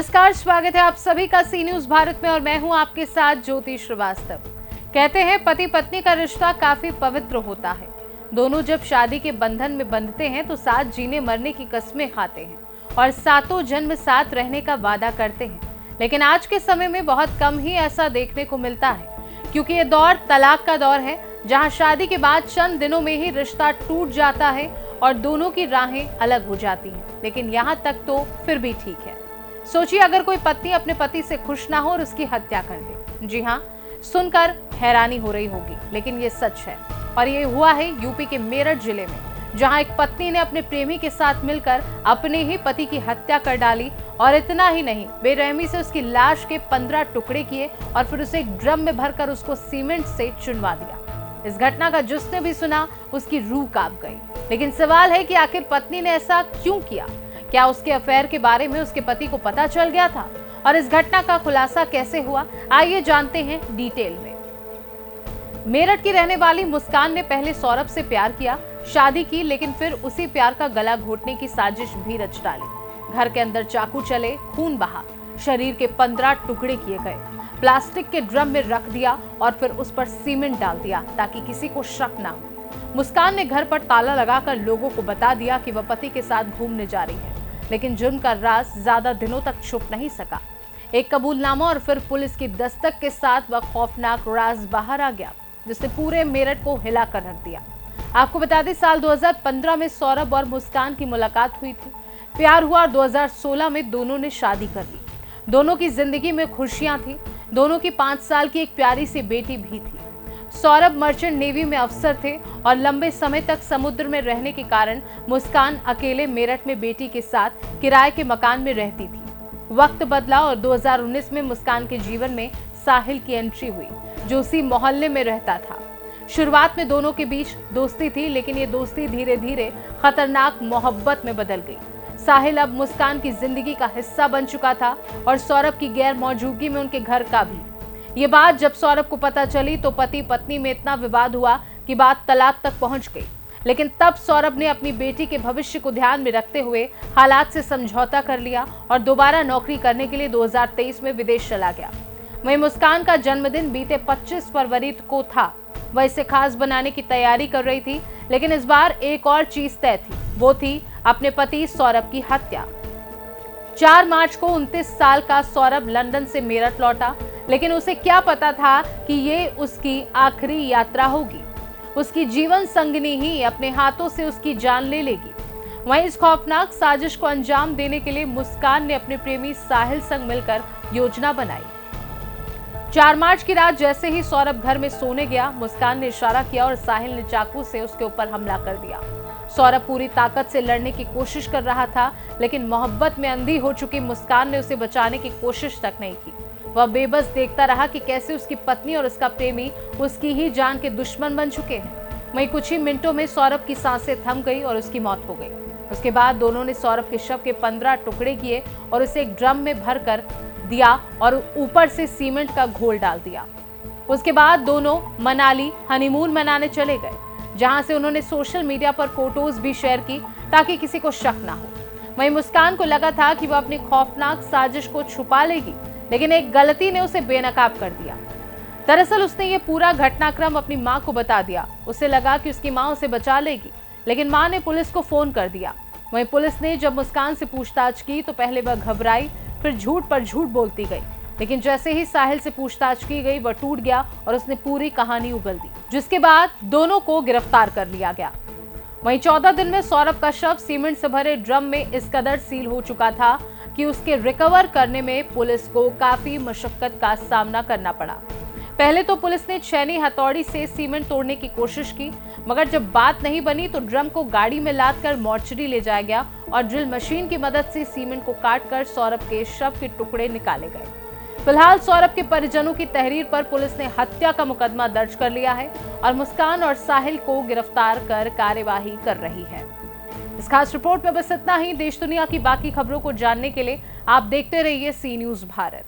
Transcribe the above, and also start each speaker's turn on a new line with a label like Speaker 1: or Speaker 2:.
Speaker 1: नमस्कार, स्वागत है आप सभी का सी न्यूज भारत में और मैं हूं आपके साथ ज्योति श्रीवास्तव। कहते हैं पति पत्नी का रिश्ता काफी पवित्र होता है। दोनों जब शादी के बंधन में बंधते हैं तो साथ जीने मरने की कस्में खाते हैं और सातों जन्म साथ रहने का वादा करते हैं। लेकिन आज के समय में बहुत कम ही ऐसा देखने को मिलता है, क्योंकि ये दौर तलाक का दौर है, जहां शादी के बाद चंद दिनों में ही रिश्ता टूट जाता है और दोनों की राहें अलग हो जाती हैं। लेकिन यहाँ तक तो फिर भी ठीक है। सोचिए, अगर कोई पत्नी अपने पति से खुश ना हो और उसकी हत्या कर दे। जी हाँ, सुनकर हैरानी हो रही होगी, लेकिन ये सच है। और ये हुआ है यूपी के मेरठ जिले में, जहां एक पत्नी ने अपने प्रेमी के साथ मिलकर अपने ही पति की हत्या कर डाली। और इतना ही नहीं, बेरहमी से उसकी लाश के 15 टुकड़े किए और फिर उसे एक ड्रम में भरकर उसको सीमेंट से चुनवा दिया। इस घटना का जिसने भी सुना उसकी रूह कांप गई। लेकिन सवाल है कि आखिर पत्नी ने ऐसा क्यों किया? क्या उसके अफेयर के बारे में उसके पति को पता चल गया था? और इस घटना का खुलासा कैसे हुआ, आइए जानते हैं डिटेल में। मेरठ की रहने वाली मुस्कान ने पहले सौरभ से प्यार किया, शादी की, लेकिन फिर उसी प्यार का गला घोटने की साजिश भी रच डाली। घर के अंदर चाकू चले, खून बहा, शरीर के 15 टुकड़े किए गए, प्लास्टिक के ड्रम में रख दिया और फिर उस पर सीमेंट डाल दिया ताकि किसी को शक ना हो। मुस्कान ने घर पर ताला लगाकर लोगों को बता दिया कि वह पति के साथ घूमने जा रही है, लेकिन जुर्म का राज ज्यादा दिनों तक छुप नहीं सका। एक कबूलनामा और फिर पुलिस की दस्तक के साथ वह खौफनाक राज बाहर आ गया, जिसने पूरे मेरठ को हिला कर रख दिया। आपको बता दें, साल 2015 में सौरभ और मुस्कान की मुलाकात हुई थी, प्यार हुआ और 2016 में दोनों ने शादी कर ली। दोनों की जिंदगी में खुशियां थी। दोनों की 5 साल की एक प्यारी सी बेटी भी थी। सौरभ मर्चेंट नेवी में अफसर थे और लंबे समय तक समुद्र में रहने के कारण मुस्कान अकेले मेरठ में बेटी के साथ किराए के मकान में रहती थी। वक्त बदला और 2019 में मुस्कान के जीवन में साहिल की एंट्री हुई, जो उसी मोहल्ले में रहता था। शुरुआत में दोनों के बीच दोस्ती थी, लेकिन ये दोस्ती धीरे धीरे खतरनाक मोहब्बत में बदल गई। साहिल अब मुस्कान की जिंदगी का हिस्सा बन चुका था और सौरभ की गैर मौजूदगी में उनके घर का भी। ये बात जब सौरभ को पता चली तो पति पत्नी में इतना विवाद हुआ कि बात तलाक तक पहुंच गई। लेकिन तब सौरभ ने अपनी बेटी के भविष्य को ध्यान में रखते हुए हालात से समझौता कर लिया और दोबारा नौकरी करने के लिए 2023 में विदेश चला गया। वहीं मुस्कान का जन्मदिन बीते 25 फरवरी को था। वह इसे खास बनाने की तैयारी कर रही थी, लेकिन इस बार एक और चीज तय थी, वो थी अपने पति सौरभ की हत्या। 4 मार्च को 29 साल का सौरभ लंदन से मेरठ लौटा, लेकिन उसे क्या पता था कि ये उसकी आखिरी यात्रा होगी। उसकी जीवन संगिनी ही अपने हाथों से उसकी जान ले लेगी। वहीं इस खौफनाक साजिश को अंजाम देने के लिए मुस्कान ने अपने प्रेमी साहिल संग मिलकर योजना बनाई। 4 मार्च की रात जैसे ही सौरभ घर में सोने गया, मुस्कान ने इशारा किया और साहिल ने चाकू से उसके ऊपर हमला कर दिया। सौरभ पूरी ताकत से लड़ने की कोशिश कर रहा था, लेकिन मोहब्बत में अंधी हो चुकी मुस्कान ने उसे बचाने की कोशिश तक नहीं की। वह बेबस देखता रहा कि कैसे उसकी पत्नी और उसका प्रेमी उसकी ही जान के दुश्मन बन चुके हैं। वहीं कुछ ही मिनटों में सौरभ की सांसें थम गई और उसकी मौत हो गई। उसके बाद दोनों ने सौरभ के शव के 15 टुकड़े किए और उसे एक ड्रम में भर कर दिया और ऊपर से सीमेंट का घोल डाल दिया। उसके बाद दोनों मनाली हनीमून मनाने चले गए, जहां से उन्होंने सोशल मीडिया पर फोटोज भी शेयर की ताकि किसी को शक ना हो। वहीं मुस्कान को लगा था कि वह अपनी खौफनाक साजिश को छुपा लेगी, लेकिन एक गलती ने उसे बेनकाब कर दिया। दरअसल उसने ये पूरा घटनाक्रम अपनी मां को बता दिया। उसे लगा कि उसकी मां उसे बचा लेगी, लेकिन मां ने पुलिस को फोन कर दिया। वहीं पुलिस ने जब मुस्कान से पूछताछ की तो पहले वह घबराई, फिर झूठ पर झूठ बोलती गई। लेकिन जैसे ही साहिल से पूछताछ की गई, वह टूट गया और उसने पूरी कहानी उगल दी, जिसके बाद दोनों को गिरफ्तार कर लिया गया। वहीं 14 दिन में सौरभ का शव सीमेंट से भरे ड्रम में इस कदर सील हो चुका था कि उसके रिकवर करने में पुलिस को काफी मशक्कत का सामना करना पड़ा। पहले तो पुलिस ने छेनी हथौड़ी से सीमेंट तोड़ने की कोशिश की, मगर जब बात नहीं बनी तो ड्रम को गाड़ी में लाद कर मोर्चरी ले जाया गया और ड्रिल मशीन की मदद से सीमेंट को काट कर सौरभ के शव के टुकड़े निकाले गए। फिलहाल सौरभ के परिजनों की तहरीर पर पुलिस ने हत्या का मुकदमा दर्ज कर लिया है और मुस्कान और साहिल को गिरफ्तार कर कार्यवाही कर रही है। इस खास रिपोर्ट में बस इतना ही। देश दुनिया की बाकी खबरों को जानने के लिए आप देखते रहिए सी न्यूज भारत।